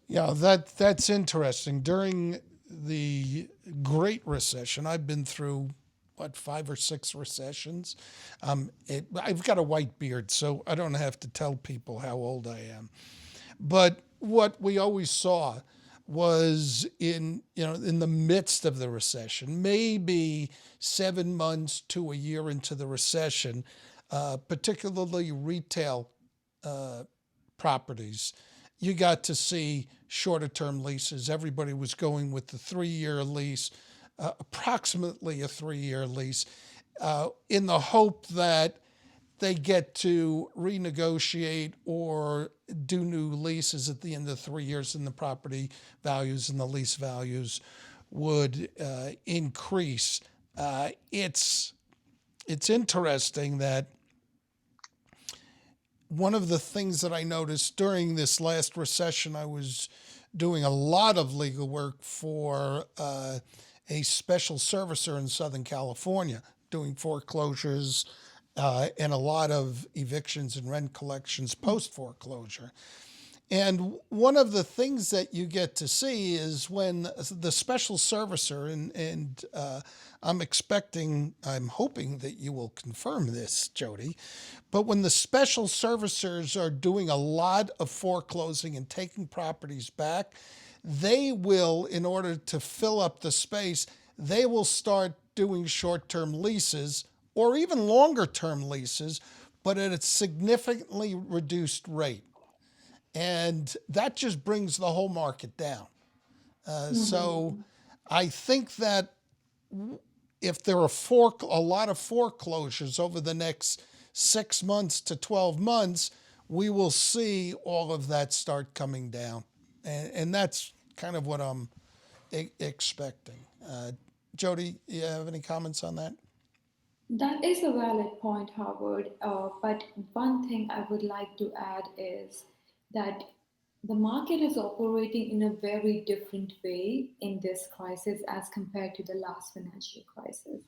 Yeah, that's interesting. During the Great Recession, I've been through 5 or 6 recessions. I've got a white beard, so I don't have to tell people how old I am. But what we always saw was in the midst of the recession, maybe 7 months to a year into the recession, particularly retail properties, you got to see shorter term leases. Everybody was going with the 3-year lease, approximately a 3-year lease, in the hope that they get to renegotiate or do new leases at the end of 3 years, and the property values and the lease values would increase. It's interesting that one of the things that I noticed during this last recession, I was doing a lot of legal work for a special servicer in Southern California, doing foreclosures and a lot of evictions and rent collections post foreclosure. And one of the things that you get to see is when the special servicer, and I'm hoping that you will confirm this, Jody, but when the special servicers are doing a lot of foreclosing and taking properties back, they will, in order to fill up the space, they will start doing short-term leases or even longer-term leases, but at a significantly reduced rate. And that just brings the whole market down. So I think that if there are a lot of foreclosures over the next 6 months to 12 months, we will see all of that start coming down. And that's kind of what I'm expecting. Jody, you have any comments on that? That is a valid point, Howard. But one thing I would like to add is that the market is operating in a very different way in this crisis as compared to the last financial crisis.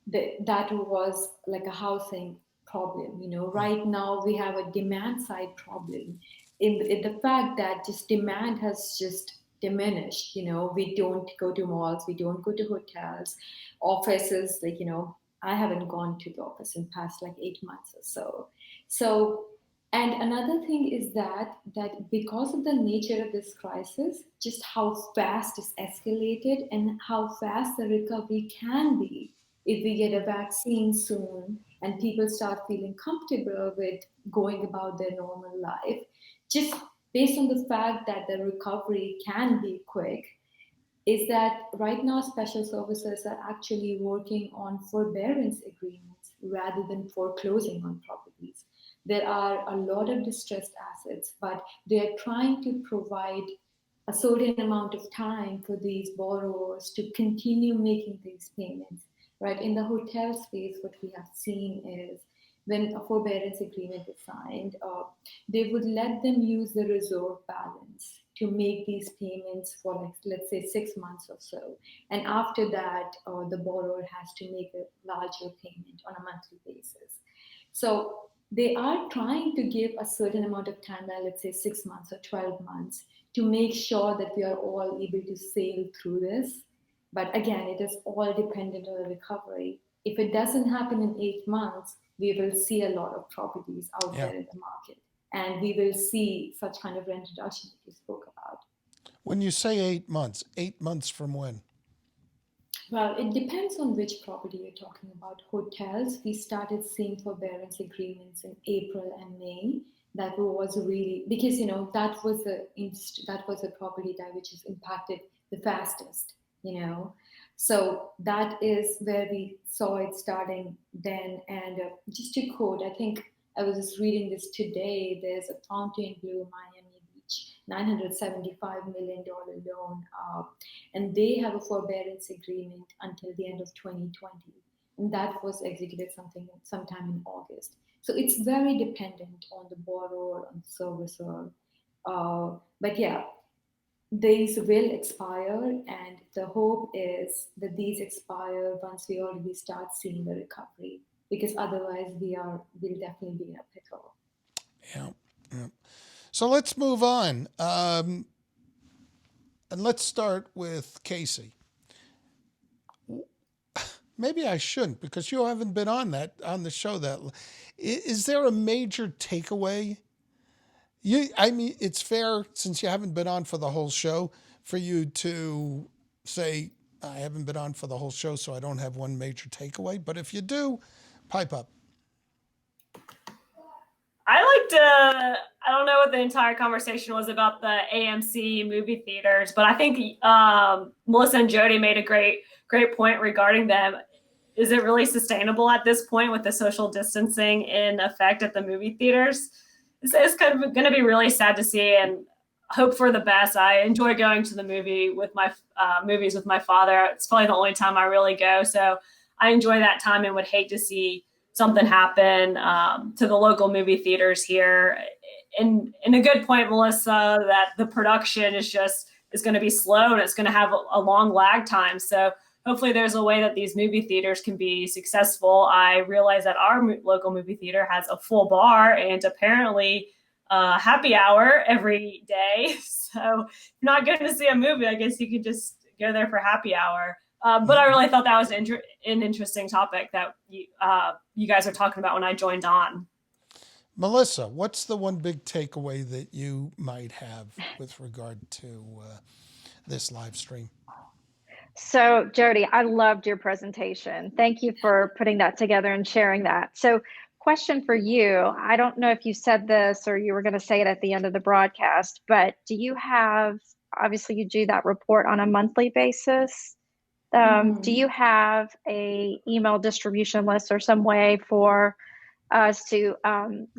That was like a housing problem. Right now we have a demand side problem in the fact that just demand has just diminished. We don't go to malls, we don't go to hotels, offices. I haven't gone to the office in past like 8 months or so. So, and another thing is that because of the nature of this crisis, just how fast it's escalated and how fast the recovery can be if we get a vaccine soon and people start feeling comfortable with going about their normal life, just based on the fact that the recovery can be quick, is that right now special services are actually working on forbearance agreements rather than foreclosing on properties. There are a lot of distressed assets, but they are trying to provide a certain amount of time for these borrowers to continue making these payments. Right? In the hotel space, what we have seen is when a forbearance agreement is signed, they would let them use the reserve balance to make these payments for, like, let's say 6 months or so. And after that, the borrower has to make a larger payment on a monthly basis. So they are trying to give a certain amount of time, let's say 6 months or 12 months, to make sure that we are all able to sail through this. But again, it is all dependent on the recovery. If it doesn't happen in 8 months, we will see a lot of properties out there in the market. And we will see such kind of rent reduction that you spoke about. When you say 8 months, 8 months from when? Well, it depends on which property you're talking about. Hotels, we started seeing forbearance agreements in April and May. That was really because that was a property type which is impacted the fastest. So that is where we saw it starting then. And just to quote, I think I was just reading this today. There's a Fontainebleau, Miami Beach, $975 million loan, and they have a forbearance agreement until the end of 2020, and that was executed sometime in August. So it's very dependent on the borrower, on the servicer. But yeah, these will expire, and the hope is that these expire once we already start seeing the recovery, because otherwise we'll definitely be in a pickle. Yeah. So let's move on. And let's start with Casey. Maybe I shouldn't, because you haven't been on the show that. Is there a major takeaway? It's fair, since you haven't been on for the whole show, for you to say, I haven't been on for the whole show, so I don't have one major takeaway. But if you do, pipe up. I don't know what the entire conversation was about the AMC movie theaters, but I think Melissa and Jody made a great point regarding them. Is it really sustainable at this point with the social distancing in effect at the movie theaters? It's kind of going to be really sad to see, and hope for the best. I enjoy going to the movies with my father. It's probably the only time I really go, so I enjoy that time and would hate to see something happen to the local movie theaters here. And a good point, Melissa, that the production is going to be slow and it's going to have a long lag time. So hopefully there's a way that these movie theaters can be successful. I realize that our local movie theater has a full bar and apparently happy hour every day. So if you're not going to see a movie, I guess you could just go there for happy hour. But I really thought that was an interesting topic that you guys are talking about when I joined on. Melissa, what's the one big takeaway that you might have with regard to this live stream? So, Jody, I loved your presentation. Thank you for putting that together and sharing that. So, question for you. I don't know if you said this or you were going to say it at the end of the broadcast, but do you have, obviously you do that report on a monthly basis. Do you have a email distribution list or some way for us to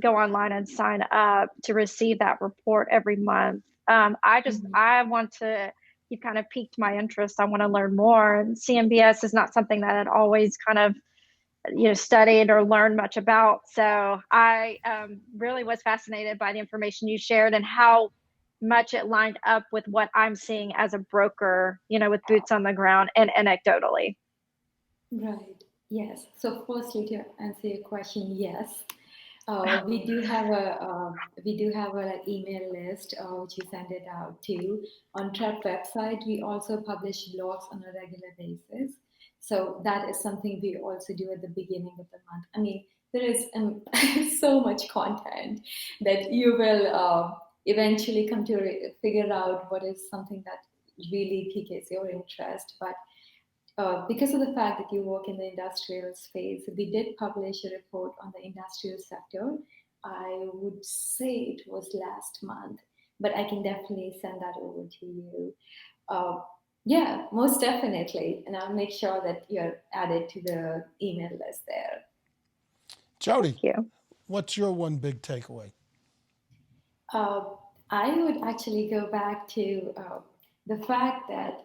go online and sign up to receive that report every month? I want to, you kind of piqued my interest. I want to learn more. And CMBS is not something that I'd always kind of, studied or learned much about. So I really was fascinated by the information you shared and how much it lined up with what I'm seeing as a broker, with boots on the ground and anecdotally. Right. Yes. So firstly, to answer your question, yes. We do have a email list which we send it out to. On TREP website, we also publish blogs on a regular basis. So that is something we also do at the beginning of the month. I mean, there is so much content that you will eventually come to figure out what is something that really piques your interest. But because of the fact that you work in the industrial space, we did publish a report on the industrial sector. I would say it was last month, but I can definitely send that over to you. Yeah, most definitely. And I'll make sure that you're added to the email list there. Jody, what's your one big takeaway? I would actually go back to the fact that,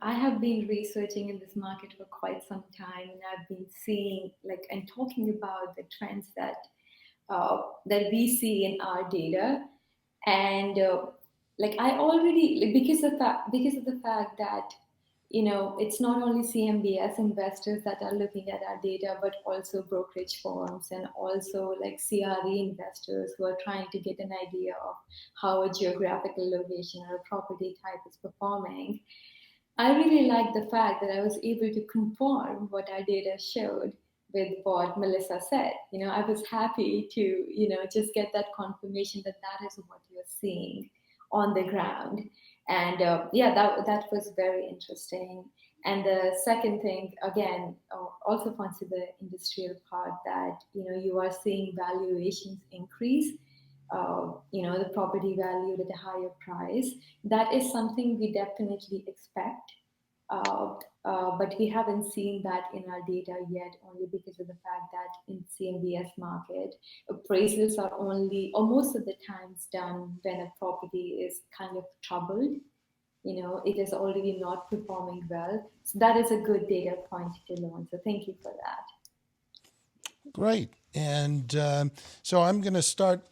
I have been researching in this market for quite some time, and I've been seeing and talking about the trends that we see in our data. And I already, because of the fact that, it's not only CMBS investors that are looking at our data, but also brokerage firms and also CRE investors who are trying to get an idea of how a geographical location or a property type is performing. I really like the fact that I was able to confirm what our data showed with what Melissa said. I was happy to, just get that confirmation that is what you're seeing on the ground. And that was very interesting. And the second thing, again, also points to the industrial part that, you are seeing valuations increase, the property valued at a higher price. That is something we definitely expect. But we haven't seen that in our data yet, only because of the fact that in CMBS market, appraisals are only, or most of the times, done when a property is kind of troubled. It is already not performing well. So that is a good data point to learn. So thank you for that. Great. And so I'm going to start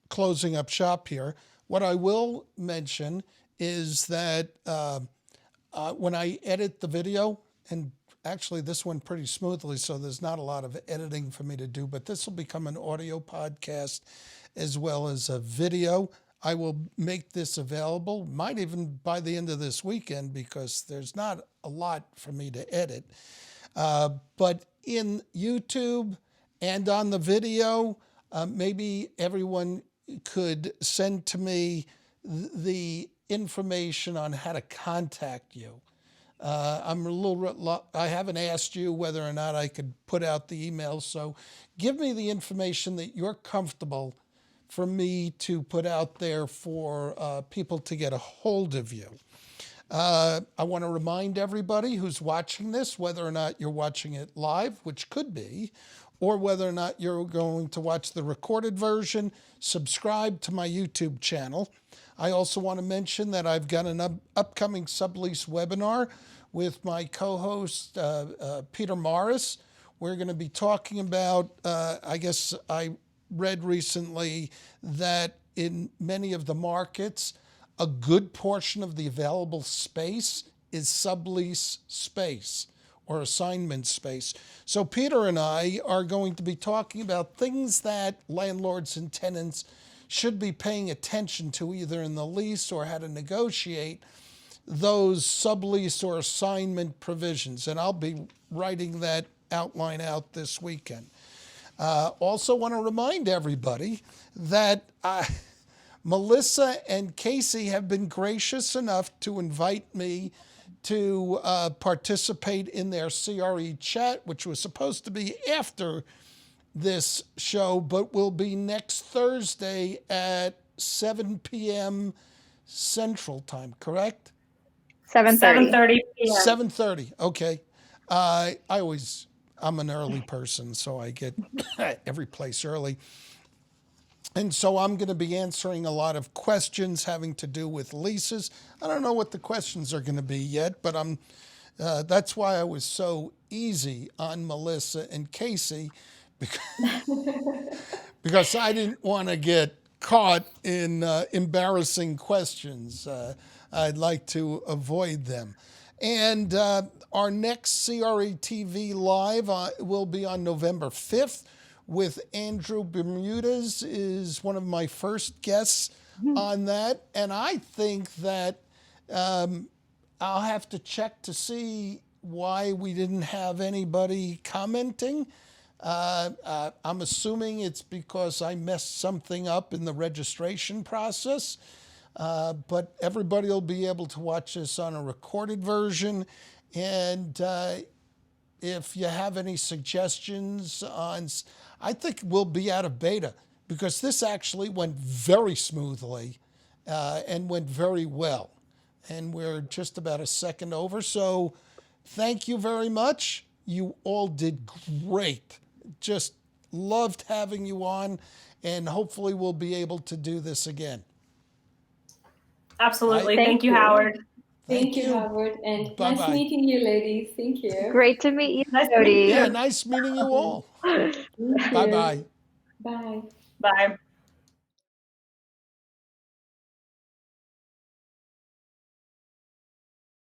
closing up shop here. What I will mention is that when I edit the video, and actually this went pretty smoothly, so there's not a lot of editing for me to do, but this will become an audio podcast as well as a video. I will make this available, might even by the end of this weekend, because there's not a lot for me to edit. But in YouTube and on the video, maybe everyone could send to me the information on how to contact you. I haven't asked you whether or not I could put out the email, so give me the information that you're comfortable for me to put out there for people to get a hold of you. I want to remind everybody who's watching this, whether or not you're watching it live, which could be, or whether or not you're going to watch the recorded version, subscribe to my YouTube channel. I also want to mention that I've got an upcoming sublease webinar with my co-host, Peter Morris. We're going to be talking about, I guess I read recently that in many of the markets, a good portion of the available space is sublease space or assignment space. So Peter and I are going to be talking about things that landlords and tenants should be paying attention to either in the lease or how to negotiate those sublease or assignment provisions. And I'll be writing that outline out this weekend. Also want to remind everybody that Melissa and Casey have been gracious enough to invite me to participate in their CRE chat, which was supposed to be after this show, but will be next Thursday at 7 p.m. Central Time, correct? 7:30. 7:30 p.m. 7:30, okay. I'm an early person, so I get every place early. And so I'm going to be answering a lot of questions having to do with leases. I don't know what the questions are going to be yet, but that's why I was so easy on Melissa and Casey, because I didn't want to get caught in embarrassing questions. I'd like to avoid them. And our next CRE TV Live will be on November 5th with Andrew Bermudez, is one of my first guests on that. And I think that I'll have to check to see why we didn't have anybody commenting. I'm assuming it's because I messed something up in the registration process. But everybody will be able to watch this on a recorded version. And if you have any suggestions on, I think we'll be out of beta because this actually went very smoothly and went very well. And we're just about a second over. So thank you very much. You all did great. Just loved having you on. And hopefully we'll be able to do this again. Absolutely. Thank Thank you, you. Howard. Thank you, Howard. And Bye-bye. nice meeting you, ladies. Thank you. Great to meet you, Nice to meet Jody. Yeah, nice meeting you all. Thank you. Bye-bye. Bye. Bye.